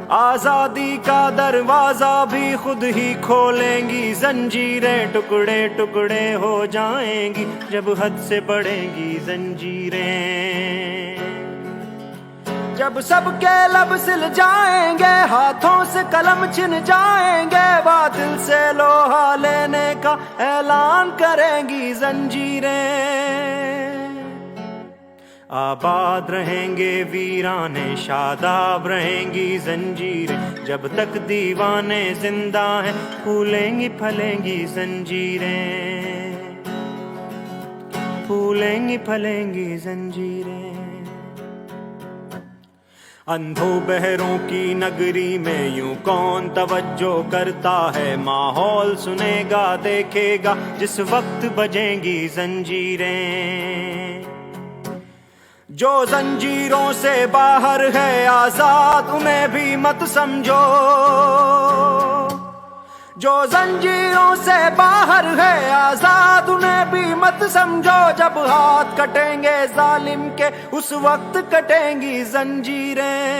آزادی کا دروازہ بھی خود ہی کھولیں گی زنجیریں ٹکڑے ٹکڑے ہو جائیں گی جب حد سے بڑھیں گی زنجیریں جب سب کے لب سل جائیں گے ہاتھوں سے قلم چھن جائیں گے باطل سے لوہا لینے کا اعلان کریں گی زنجیریں آباد رہیں گے ویرانے شاداب رہیں گی زنجیریں جب تک دیوانے زندہ ہیں پھولیں گی پھلیں گی زنجیریں پھولیں گی پھلیں گی زنجیریں اندھوں بہروں کی نگری میں یوں کون توجہ کرتا ہے ماحول سنے گا دیکھے گا جس وقت بجیں گی زنجیریں جو زنجیروں سے باہر ہے آزاد انہیں بھی مت سمجھو جو زنجیروں سے باہر ہے آزاد انہیں بھی مت سمجھو جب ہاتھ کٹیں گے ظالم کے اس وقت کٹیں گی زنجیریں